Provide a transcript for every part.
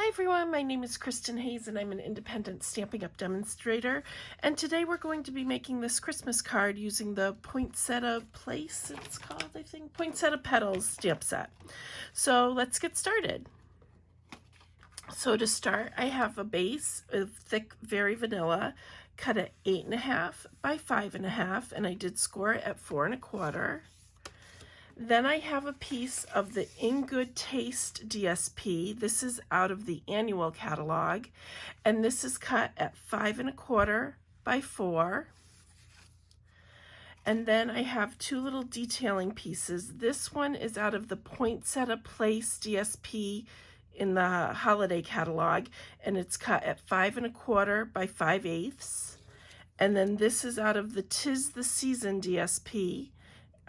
Hi everyone, my name is Kristin Hayes and I'm an independent Stampin' Up! Demonstrator, and today we're going to be making this Christmas card using the Poinsettia Place, it's called, I think, Poinsettia Petals stamp set. So let's get started. So to start, I have a base of thick Very Vanilla cut at 8.5 by 5.5, and I did score it at 4 1/4. Then I have a piece of the In Good Taste DSP. This is out of the annual catalog, and this is cut at 5 1/4 by 4. And then I have two little detailing pieces. This one is out of the Poinsettia Place DSP in the holiday catalog, and it's cut at 5 1/4 by 5/8. And then this is out of the 'Tis the Season DSP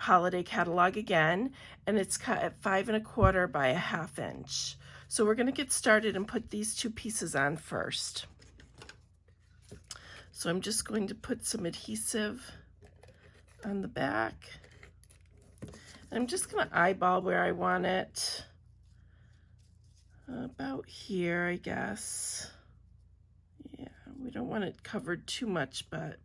holiday catalog again, and it's cut at 5 1/4 by 1/2 inch. So we're going to get started and put these two pieces on first. So I'm just going to put some adhesive on the back. I'm just going to eyeball where I want it. About here, I guess. Yeah, we don't want it covered too much, but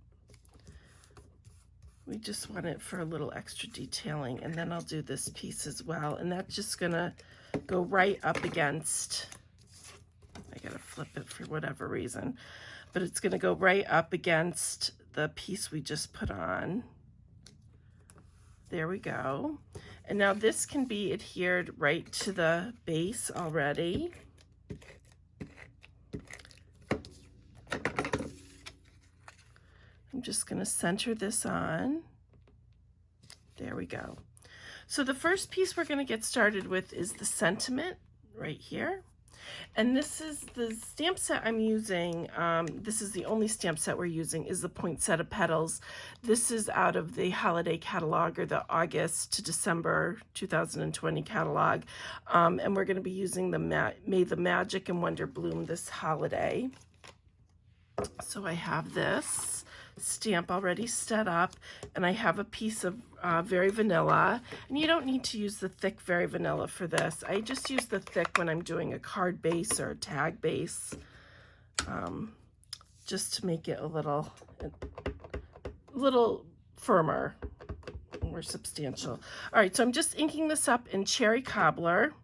we just want it for a little extra detailing. And then I'll do this piece as well. And that's just gonna go right up against, I gotta flip it for whatever reason, but it's gonna go right up against the piece we just put on. There we go. And now this can be adhered right to the base already. I'm just going to center this on. There we go. So the first piece we're going to get started with is the sentiment right here. And this is the stamp set I'm using. This is the only stamp set we're using, is the Poinsettia Petals. This is out of the holiday catalog, or the August to December 2020 catalog. And we're going to be using the May the Magic and Wonder bloom this holiday. So I have this stamp already set up, and I have a piece of Very Vanilla, and you don't need to use the thick Very Vanilla for this. I just use the thick when I'm doing a card base or a tag base, just to make it a little firmer, more substantial. All right, so I'm just inking this up in Cherry Cobbler.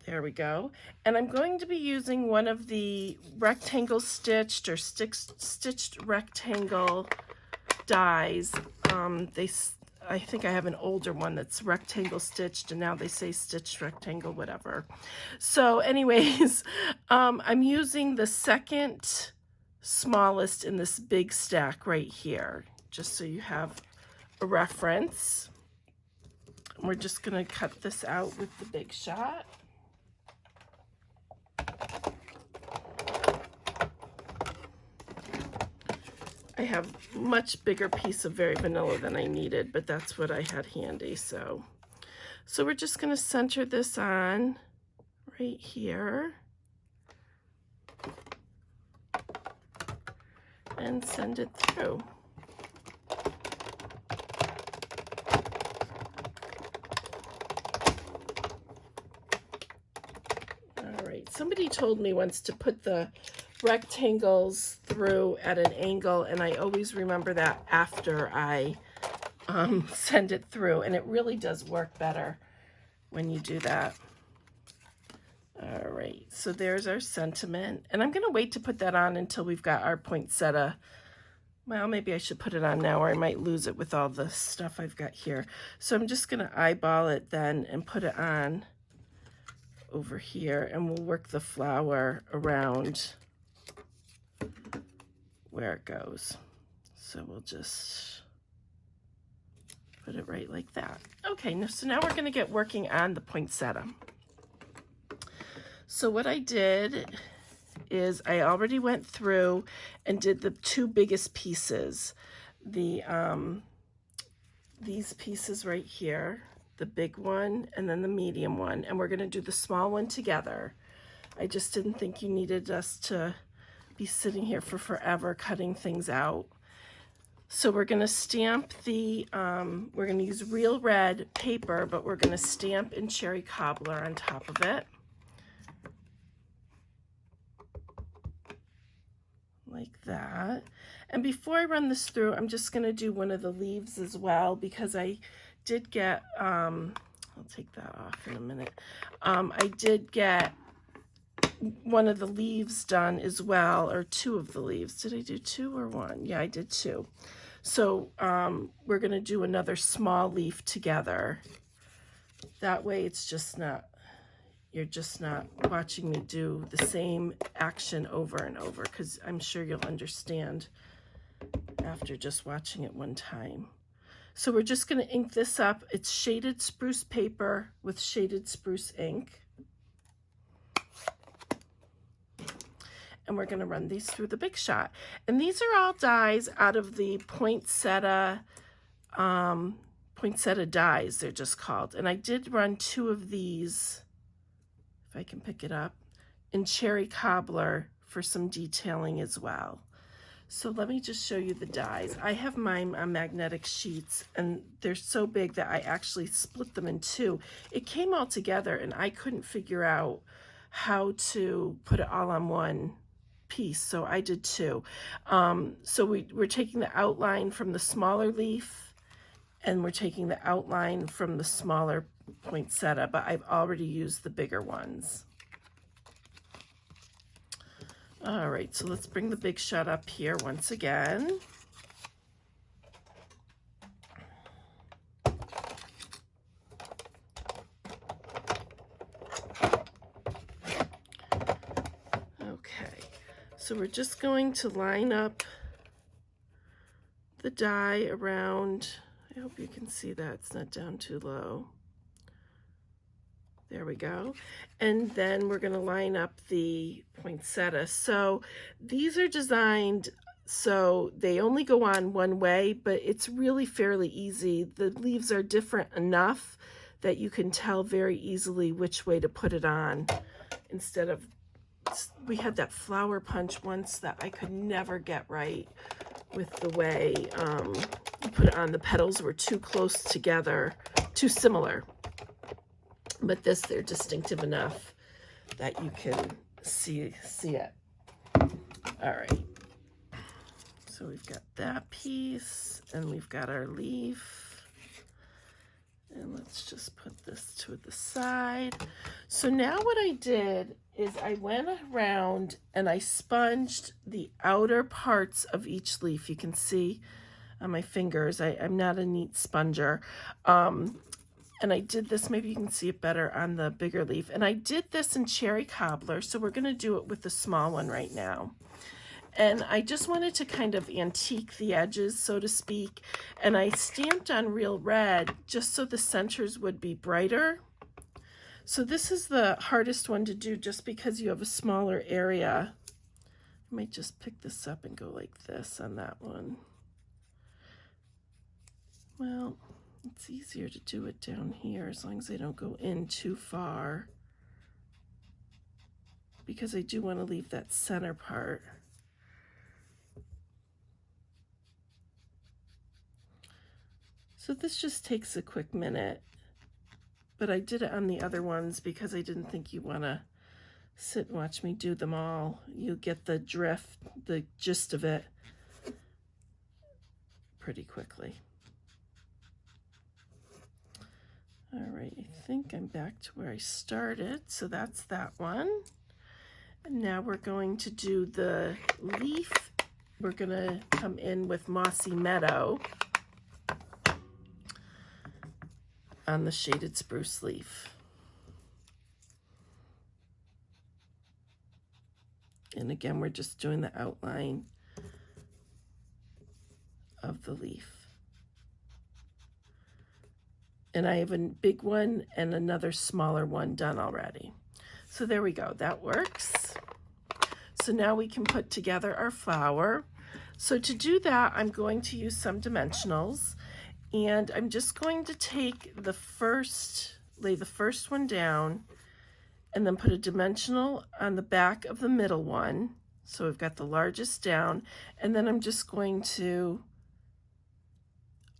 There we go. And I'm going to be using one of the rectangle stitched or stitched rectangle dies. I think I have an older one that's rectangle stitched, and now they say stitched rectangle, whatever. So anyways, I'm using the second smallest in this big stack right here, just so you have a reference. And we're just going to cut this out with the Big Shot. I have a much bigger piece of Very Vanilla than I needed, but that's what I had handy. So we're just going to center this on right here and send it through. All right, somebody told me once to put the rectangles through at an angle, and I always remember that after I send it through, and it really does work better when you do that. All right, so there's our sentiment, and I'm going to wait to put that on until we've got our poinsettia. Well, maybe I should put it on now, or I might lose it with all the stuff I've got here. So I'm just going to eyeball it then and put it on over here, and we'll work the flower around where it goes. So we'll just put it right like that. Okay, so now we're going to get working on the poinsettia. So what I did is I already went through and did the two biggest pieces. These pieces right here, the big one and then the medium one, and we're going to do the small one together. I just didn't think you needed us to be sitting here for forever cutting things out. So we're going to stamp the, we're going to use real red paper, but we're going to stamp in Cherry Cobbler on top of it. Like that. And before I run this through, I'm just going to do one of the leaves as well, because I did get, I'll take that off in a minute. I did get one of the leaves done as well, or two of the leaves. Did I do two or one? Yeah, I did two. So we're going to do another small leaf together. That way it's just not, you're just not watching me do the same action over and over, because I'm sure you'll understand after just watching it one time. So we're just going to ink this up. It's shaded spruce paper with shaded spruce ink. And we're going to run these through the Big Shot. And these are all dies out of the Poinsettia dies, they're just called. And I did run two of these, if I can pick it up, in Cherry Cobbler for some detailing as well. So let me just show you the dies. I have mine on magnetic sheets, and they're so big that I actually split them in two. It came all together, and I couldn't figure out how to put it all on one piece, so I did two. So we're taking the outline from the smaller leaf, and we're taking the outline from the smaller poinsettia, but I've already used the bigger ones. All right, so let's bring the Big Shot up here once again. Okay, so we're just going to line up the die around. I hope you can see that it's not down too low. There we go. And then we're going to line up the poinsettia. So these are designed so they only go on one way, but it's really fairly easy. The leaves are different enough that you can tell very easily which way to put it on. Instead of, we had that flower punch once that I could never get right with the way you put it on. The petals were too close together, too similar. But this, they're distinctive enough that you can see it. All right. So we've got that piece, and we've got our leaf. And let's just put this to the side. So now what I did is I went around and I sponged the outer parts of each leaf. You can see on my fingers, I'm not a neat sponger. And I did this, maybe you can see it better on the bigger leaf. And I did this in Cherry Cobbler, so we're going to do it with the small one right now. And I just wanted to kind of antique the edges, so to speak. And I stamped on real red just so the centers would be brighter. So this is the hardest one to do just because you have a smaller area. I might just pick this up and go like this on that one. Well, it's easier to do it down here as long as I don't go in too far, because I do want to leave that center part. So this just takes a quick minute, but I did it on the other ones because I didn't think you want to sit and watch me do them all. You get the drift, the gist of it pretty quickly. All right, I think I'm back to where I started. So that's that one. And now we're going to do the leaf. We're going to come in with Mossy Meadow on the shaded spruce leaf. And again, we're just doing the outline of the leaf. And I have a big one and another smaller one done already. So there we go, that works. So now we can put together our flower. So to do that, I'm going to use some dimensionals, and I'm just going to take the first, lay the first one down, and then put a dimensional on the back of the middle one. So we've got the largest down, and then I'm just going to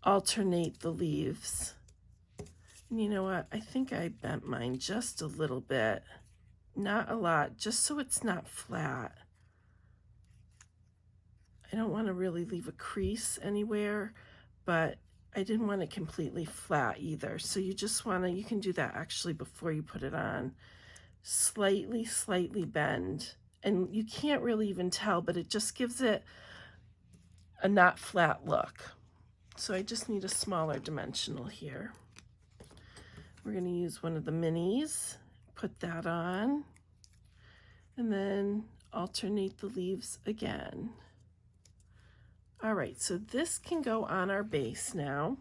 alternate the leaves. And you know what? I think I bent mine just a little bit. Not a lot, just so it's not flat. I don't want to really leave a crease anywhere, but I didn't want it completely flat either. So you just want to, you can do that actually before you put it on. Slightly bend. And you can't really even tell, but it just gives it a not flat look. So I just need a smaller dimensional here. We're going to use one of the minis, put that on, and then alternate the leaves again. All right, so this can go on our base now.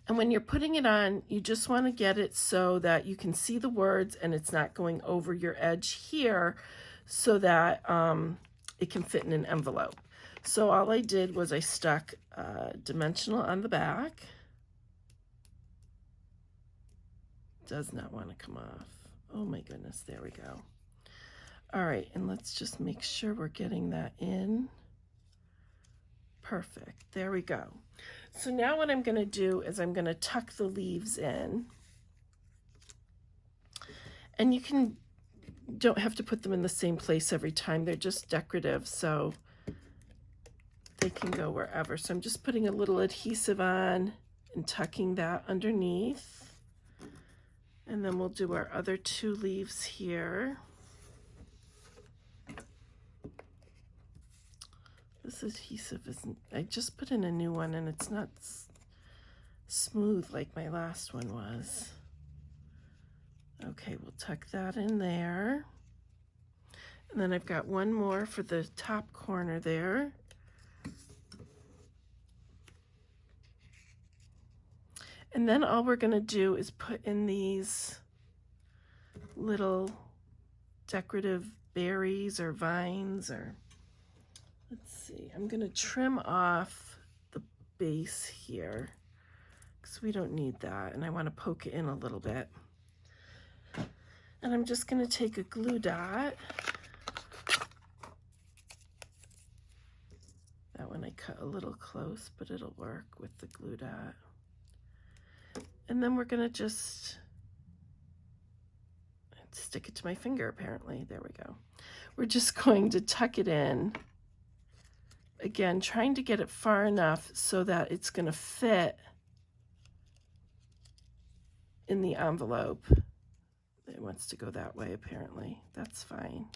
And when you're putting it on, you just want to get it so that you can see the words and it's not going over your edge here, so that it can fit in an envelope. So all I did was I stuck dimensional on the back. Does not want to come off. Oh my goodness, there we go. All right, and let's just make sure we're getting that in. Perfect, there we go. So now what I'm going to do is I'm going to tuck the leaves in. And you don't have to put them in the same place every time. They're just decorative, so they can go wherever. So I'm just putting a little adhesive on and tucking that underneath. And then we'll do our other 2 leaves here. This adhesive isn't, I just put in a new one and it's not smooth like my last one was. Okay, we'll tuck that in there. And then I've got one more for the top corner there. And then all we're going to do is put in these little decorative berries or vines, or let's see, I'm going to trim off the base here because we don't need that, and I want to poke it in a little bit. And I'm just going to take a glue dot. That one I cut a little close, but it'll work with the glue dot. And then we're going to just stick it to my finger, apparently. There we go. We're just going to tuck it in. Again, trying to get it far enough so that it's going to fit in the envelope. It wants to go that way, apparently. That's fine.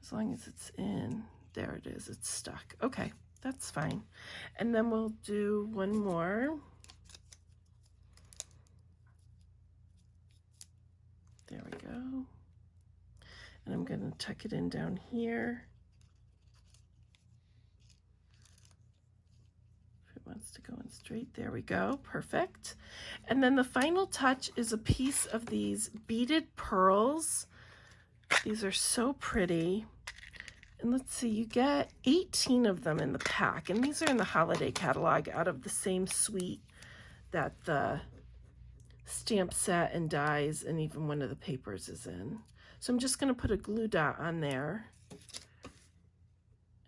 As long as it's in. There it is. It's stuck. Okay, that's fine. And then we'll do one more. There we go. And I'm going to tuck it in down here. If it wants to go in straight, there we go. Perfect. And then the final touch is a piece of these beaded pearls. These are so pretty. And let's see, you get 18 of them in the pack. And these are in the holiday catalog out of the same suite that the stamp set and dies and even one of the papers is in. So I'm just going to put a glue dot on there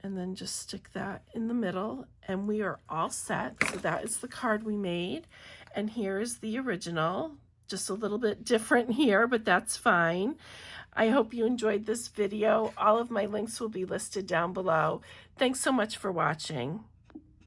and then just stick that in the middle, and we are all set. So that is the card we made, and here is the original. Just a little bit different here, but that's fine. I hope you enjoyed this video. All of my links will be listed down below. Thanks so much for watching.